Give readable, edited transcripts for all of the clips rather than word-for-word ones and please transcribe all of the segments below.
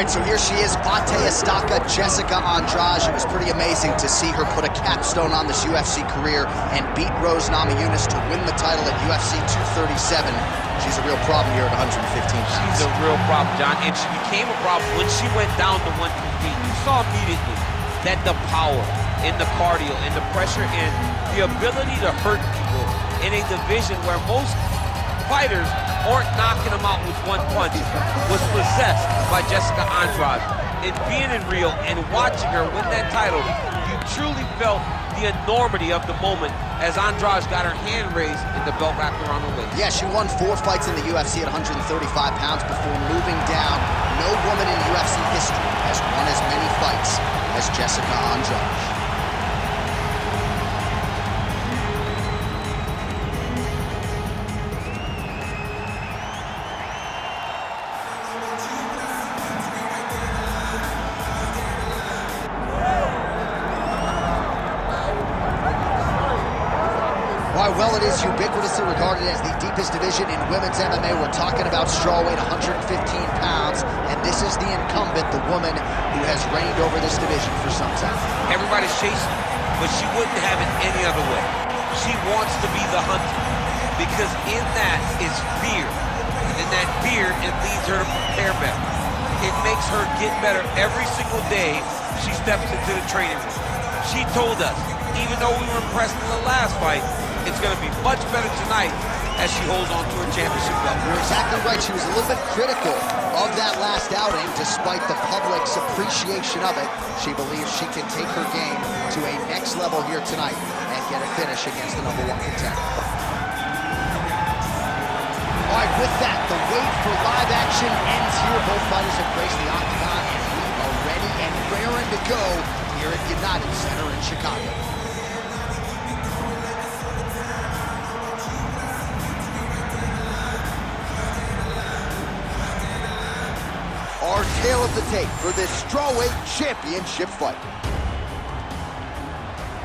right, so here she is, Bate Estaca, Jéssica Andrade. It was pretty amazing to see her put a capstone on this UFC career and beat Rose Namajunas to win the title at UFC 237. She's a real problem here at 115 pounds. She's a real problem, John, and she became a problem when she went down to 115. You saw immediately that the power and the cardio and the pressure and the ability to hurt people in a division where most fighters aren't knocking them out with one punch was possessed by Jéssica Andrade. And being in Rio and watching her win that title, you truly felt the enormity of the moment as Andrade got her hand raised and the belt wrapped around her waist. Yeah, she won 4 fights in the UFC at 135 pounds before moving down. No woman in UFC history has won as many fights as Jéssica Andrade. Well, it is ubiquitously regarded as the deepest division in women's MMA. We're talking about strawweight, 115 pounds, and this is the incumbent, the woman who has reigned over this division for some time. Everybody's chasing, but she wouldn't have it any other way. She wants to be the hunter, because in that is fear, and in that fear, it leads her to prepare better. It makes her get better every single day she steps into the training room. She told us, even though we were impressed in the last fight, it's going to be much better tonight as she holds on to her championship belt. You're exactly right. She was a little bit critical of that last outing, despite the public's appreciation of it. She believes she can take her game to a next level here tonight and get a finish against the #1 contender. All right, with that, the wait for live action ends here. Both fighters have graced the octagon, and we are ready and raring to go here at United Center in Chicago. Our tale of the tape for this strawweight championship fight.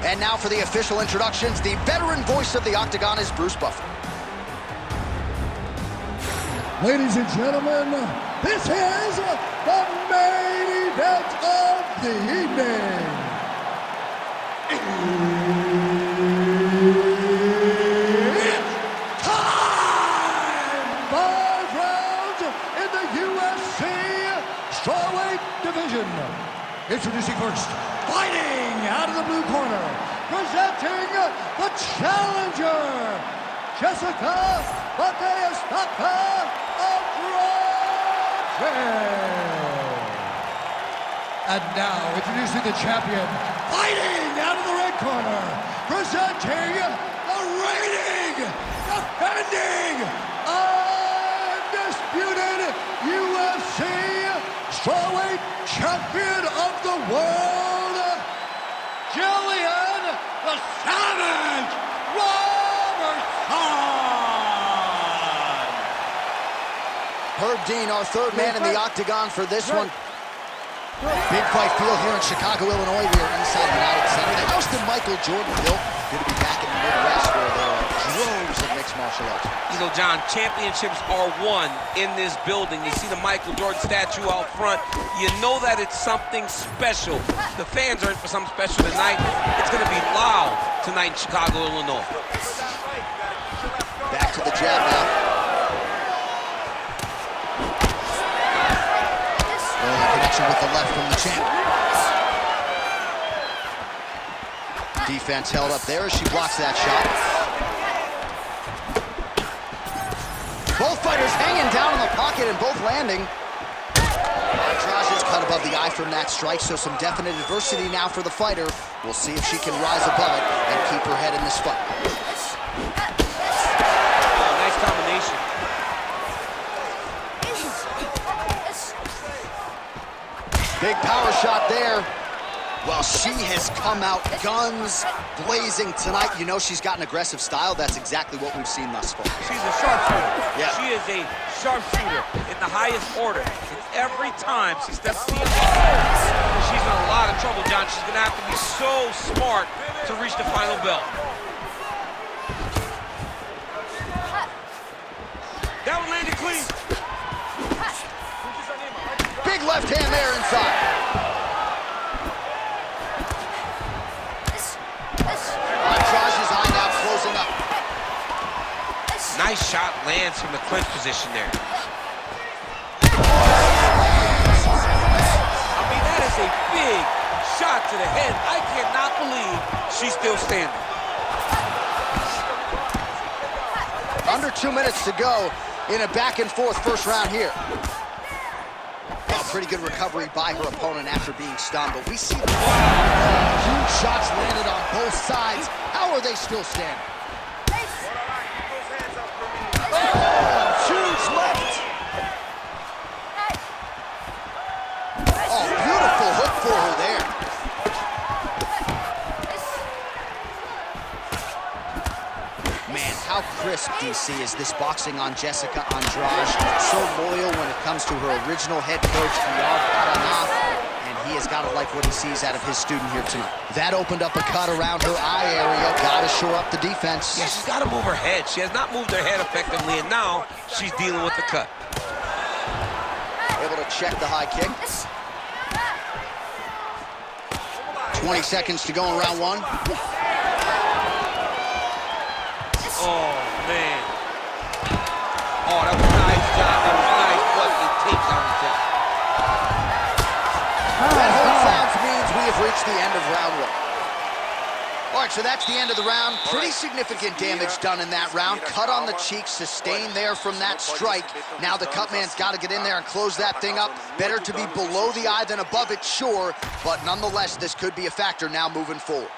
And now for the official introductions, the veteran voice of the octagon is Bruce Buffer. Ladies and gentlemen, this is the main event of the evening. It's time! 5 rounds in the UFC strawweight division. Introducing first, fighting out of the blue corner, presenting the challenger, Jéssica Estaca Andrade. And now, introducing the champion, fighting out of the red corner, presenting the reigning, defending, undisputed UFC strawweight champion of the world, Gillian the Savage Robertson. Herb Dean, our third man in the octagon for this one. Big fight field here in Chicago, Illinois. We are inside United Center. The house that Michael Jordan built. Good to be back in the Midwest where there are droves of mixed martial arts. You know, John, championships are won in this building. You see the Michael Jordan statue out front. You know that it's something special. The fans are in for something special tonight. It's going to be loud tonight in Chicago, Illinois. Back to the jab now. Connection with the left from the champ. Defense held up there as she blocks that shot. Both fighters hanging down in the pocket and both landing. Andrade is cut above the eye from that strike, so some definite adversity now for the fighter. We'll see if she can rise above it and keep her head in this fight. Nice combination. Big power shot there. Well, she has come out guns blazing tonight. You know she's got an aggressive style. That's exactly what we've seen thus far. She's a sharpshooter. Yeah. She is a sharpshooter in the highest order. And every time she steps in the ring, she's in a lot of trouble, John. She's going to have to be so smart to reach the final belt. That one landed clean. Big left hand there inside. Andrade's eye now closing up. Nice shot lands from the clinch position there. I mean, that is a big shot to the head. I cannot believe she's still standing. Under 2 minutes to go in a back-and-forth first round here. Well, pretty good recovery by her opponent after being stunned, but we see huge shots landed on both sides. How are they still standing? Oh, huge left. Oh, beautiful hook for her there. Man, how crisp, DC, is this boxing on Jéssica Andrade. So loyal when it comes to her original head coach, and he has got to like what he sees out of his student here tonight. That opened up a cut around her eye area. Got to shore up the defense. Yeah, she's got to move her head. She has not moved her head effectively, and now she's dealing with the cut. Able to check the high kick. 20 seconds to go in round one. Oh, man. Oh, that was a nice job. That was nice fucking takedown attempt. That whole sounds means we have reached the end of round one. All right, so that's the end of the round. Pretty significant damage done in that round. Cut on the cheek, sustained there from that strike. Now the cut man's got to get in there and close that thing up. Better to be below the eye than above it, sure. But nonetheless, this could be a factor now moving forward.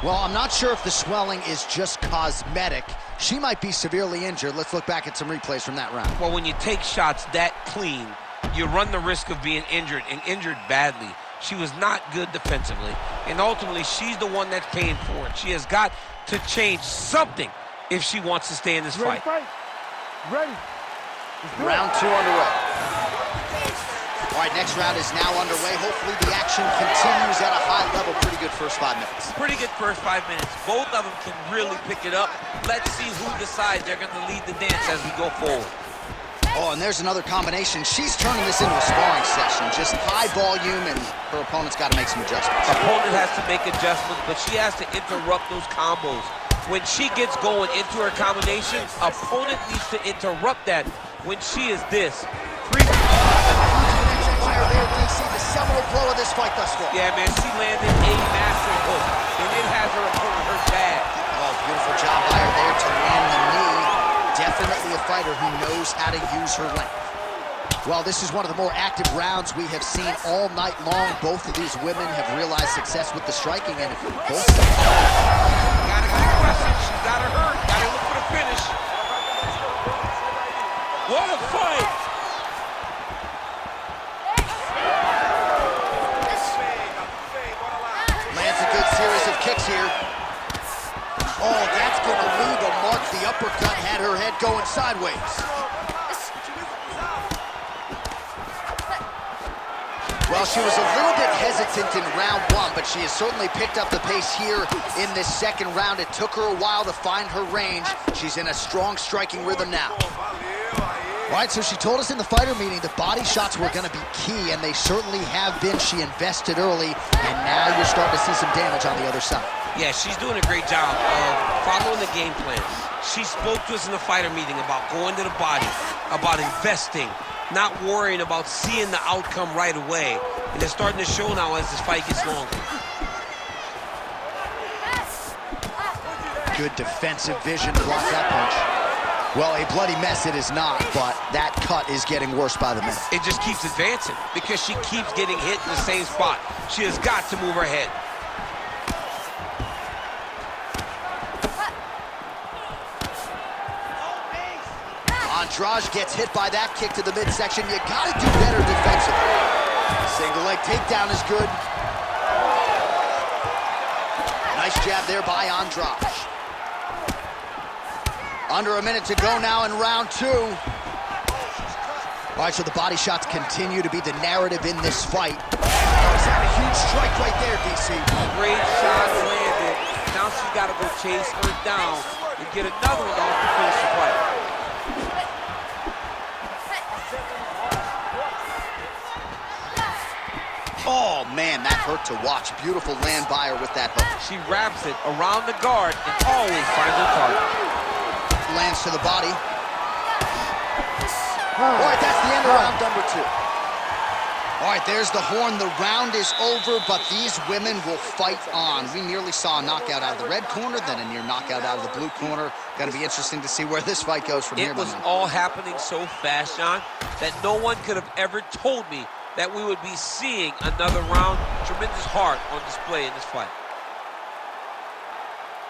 Well, I'm not sure if the swelling is just cosmetic. She might be severely injured. Let's look back at some replays from that round. Well, when you take shots that clean, you run the risk of being injured, and injured badly. She was not good defensively, and ultimately, she's the one that's paying for it. She has got to change something if she wants to stay in this fight. Ready. Round two underway. All right, next round is now underway. Hopefully the action continues at a high level. Pretty good first 5 minutes. Pretty good first 5 minutes. Both of them can really pick it up. Let's see who decides they're going to lead the dance as we go forward. Oh, and there's another combination. She's turning this into a sparring session. Just high volume, and her opponent's got to make some adjustments. Opponent has to make adjustments, but she has to interrupt those combos. When she gets going into her combination, opponent needs to interrupt that when she is this. Fire there, DC, the seminal blow of this fight thus far. Yeah, man, she landed a massive hook, and it has her opponent hurt bad. Oh, beautiful job by her there to land the knee. Definitely a fighter who knows how to use her length. Well, this is one of the more active rounds we have seen all night long. Both of these women have realized success with the striking, and both of them. Gotta question. She's got her hurt. Gotta look for the finish. What a fight! Lands a good series of kicks here. Oh, that's going to leave a mark. The uppercut had her head going sideways. Well, she was a little bit hesitant in round one, but she has certainly picked up the pace here in this second round. It took her a while to find her range. She's in a strong striking rhythm now. All right, so she told us in the fighter meeting that body shots were going to be key, and they certainly have been. She invested early, and now you're starting to see some damage on the other side. Yeah, she's doing a great job of following the game plan. She spoke to us in the fighter meeting about going to the body, about investing, not worrying about seeing the outcome right away. And it's starting to show now as this fight gets longer. Good defensive vision to block that punch. Well, a bloody mess it is not, but that cut is getting worse by the minute. It just keeps advancing because she keeps getting hit in the same spot. She has got to move her head. Andrade gets hit by that kick to the midsection. You gotta do better defensively. Single leg takedown is good. Nice jab there by Andrade. Under a minute to go now in round two. All right, so the body shots continue to be the narrative in this fight. Oh, is that a huge strike right there, DC? Great shot landed. Now she's got to go chase her down and get another one off to finish the fight. Oh, man, that hurt to watch. Beautiful land by her with that hook. She wraps it around the guard and always finds her target. Lands to the body. All right, that's the end of round number 2. All right, there's the horn. The round is over, but these women will fight on. We nearly saw a knockout out of the red corner, then a near knockout out of the blue corner. Going to be interesting to see where this fight goes from here. It was all happening so fast, John, that no one could have ever told me that we would be seeing another round. Tremendous heart on display in this fight.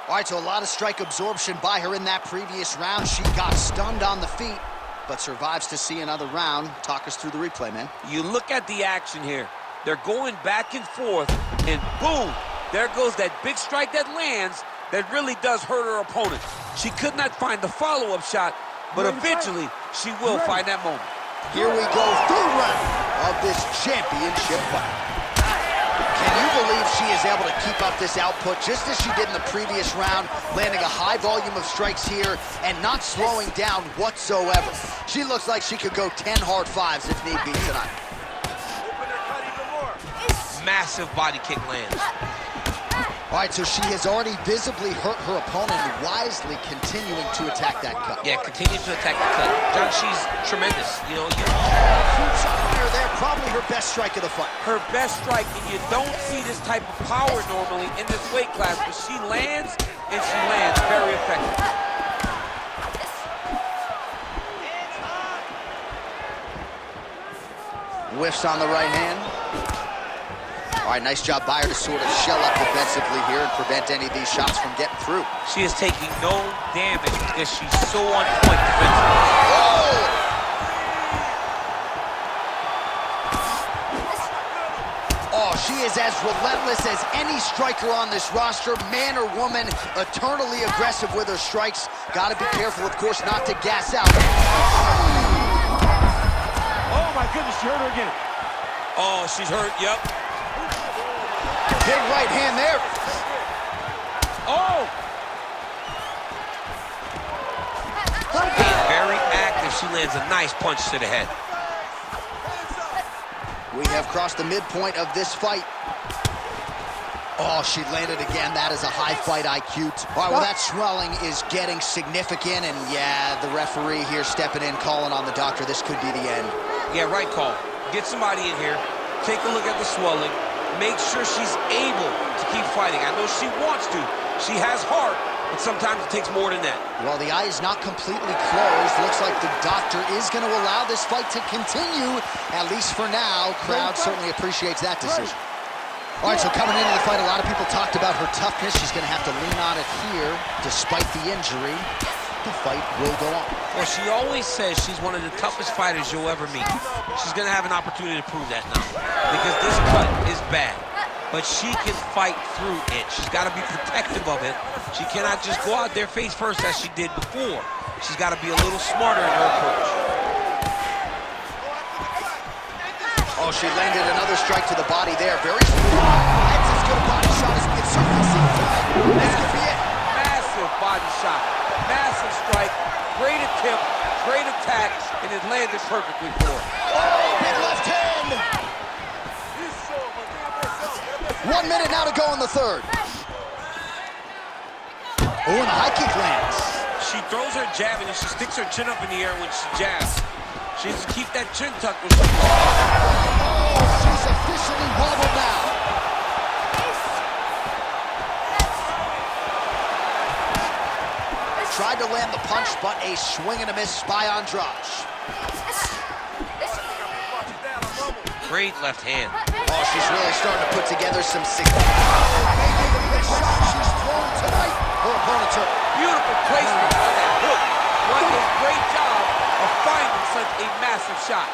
All right, so a lot of strike absorption by her in that previous round. She got stunned on the feet, but survives to see another round. Talk us through the replay, man. You look at the action here. They're going back and forth, and boom, there goes that big strike that lands that really does hurt her opponent. She could not find the follow-up shot, but eventually she will find that moment. Here we go, third round of this championship fight. Can you believe she is able to keep up this output just as she did in the previous round, landing a high volume of strikes here and not slowing down whatsoever? She looks like she could go 10 hard fives if need be tonight. Massive body kick lands. All right, so she has already visibly hurt her opponent, wisely continuing to attack that cut. Yeah, continue to attack the cut. John, she's tremendous. You know, huge shot by her there, probably her best strike of the fight. Her best strike, and you don't see this type of power normally in this weight class, but she lands, and she lands very effective. Whiffs on the right hand. All right, nice job by her to sort of shell up defensively here and prevent any of these shots from getting through. She is taking no damage because she's so on point defensively. Oh, she is as relentless as any striker on this roster, man or woman, eternally aggressive with her strikes. Got to be careful, of course, not to gas out. Oh, my goodness, she hurt her again. Oh, she's hurt, yep. Big right hand there. Oh! Being very active, she lands a nice punch to the head. We have crossed the midpoint of this fight. Oh, she landed again. That is a high fight IQ. All right, well, that swelling is getting significant, and yeah, the referee here stepping in, calling on the doctor. This could be the end. Yeah, right call. Get somebody in here, take a look at the swelling, make sure she's able to keep fighting. I know she wants to. She has heart, but sometimes it takes more than that. Well, the eye is not completely closed. Looks like the doctor is going to allow this fight to continue, at least for now. Crowd certainly appreciates that decision. All right, so coming into the fight, a lot of people talked about her toughness. She's going to have to lean on it here, despite the injury. The fight will go on. Well, she always says she's one of the toughest fighters you'll ever meet. She's going to have an opportunity to prove that now, because this cut is bad, but she can fight through it. She's got to be protective of it. She cannot just go out there face first as she did before. She's got to be a little smarter in her approach. Oh, she landed another strike to the body there. Very smooth. That's as good a body shot as we can certainly see tonight. This could be it. Massive body shot. Massive strike. Great attempt. Great attack. And it landed perfectly for her. Oh, big left hand. 1 minute now to go in the third. Oh, and a high kick lands. She throws her jab and she sticks her chin up in the air when she jabs. She has to keep that chin tucked when she... Oh, she's officially wobbled now. Tried to land the punch, but a swing and a miss by Andrade. Great left hand. Oh, she's really starting to put together some maybe the best shot she's thrown tonight. Her opponent's hurt. Beautiful placement on that hook. What a great job of finding such a massive shot.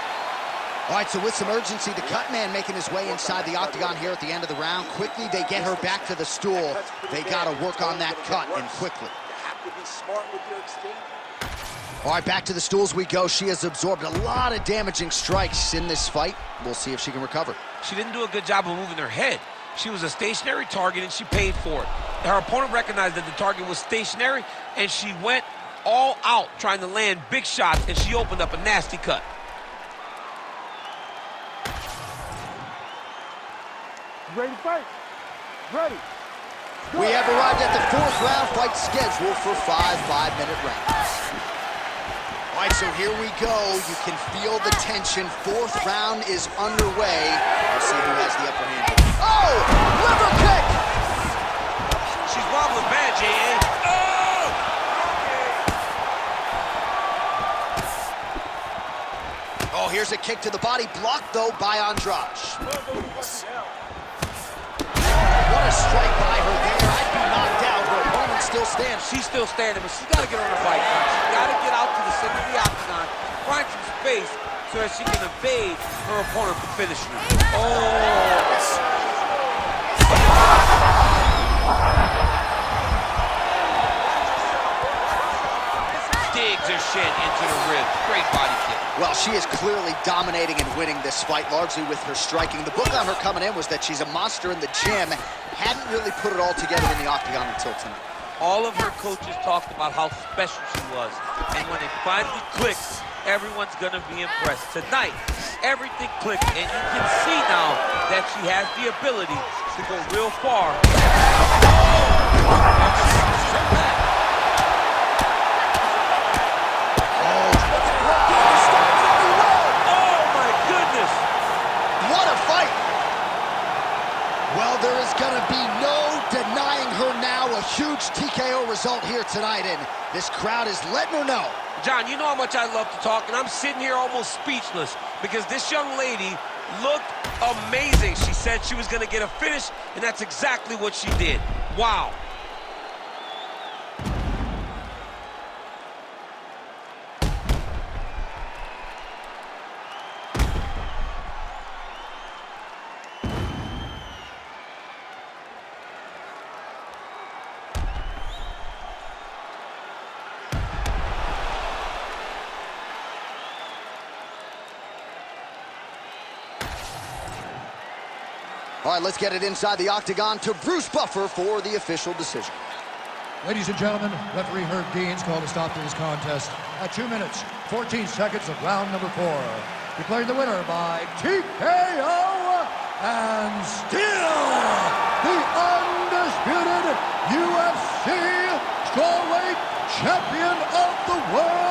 All right, so with some urgency, the cut man making his way inside the octagon here at the end of the round. Quickly, they get her back to the stool. They got to work on that cut, and quickly. All right, back to the stools we go. She has absorbed a lot of damaging strikes in this fight. We'll see if she can recover. She didn't do a good job of moving her head. She was a stationary target, and she paid for it. Her opponent recognized that the target was stationary, and she went all out trying to land big shots, and she opened up a nasty cut. ready to fight. Ready. We have arrived at the 4th round fight scheduled for 5 5-minute rounds. All right, so here we go. You can feel the tension. 4th round is underway. We'll see who has the upper hand. Oh, liver kick! She's wobbling bad, J.A. Oh, here's a kick to the body, blocked though by Andrade. What a strike by her there. I'd be knocked out. Her opponent still stands. She's still standing, but she's got to get on the fight. She's got to get out to the center of the octagon, find some space so that she can evade her opponent from finishing her. Digs her shin into the ribs. Great body kick. Well, she is clearly dominating and winning this fight, largely with her striking. The book on her coming in was that she's a monster in the gym. Hadn't really put it all together in the octagon until tonight. All of her coaches talked about how special she was. And when it finally clicks, everyone's going to be impressed. Tonight, everything clicked, and you can see now that she has the ability to go real far. Well, there is going to be no denying her now. A huge TKO result here tonight, and this crowd is letting her know. John, you know how much I love to talk, and I'm sitting here almost speechless because this young lady looked amazing. She said she was going to get a finish, and that's exactly what she did. Wow. All right, let's get it inside the octagon to Bruce Buffer for the official decision. Ladies and gentlemen, referee Herb Dean's called a stop to this contest at 2 minutes, 14 seconds of round number 4. Declaring the winner by TKO and still the undisputed UFC strawweight champion of the world,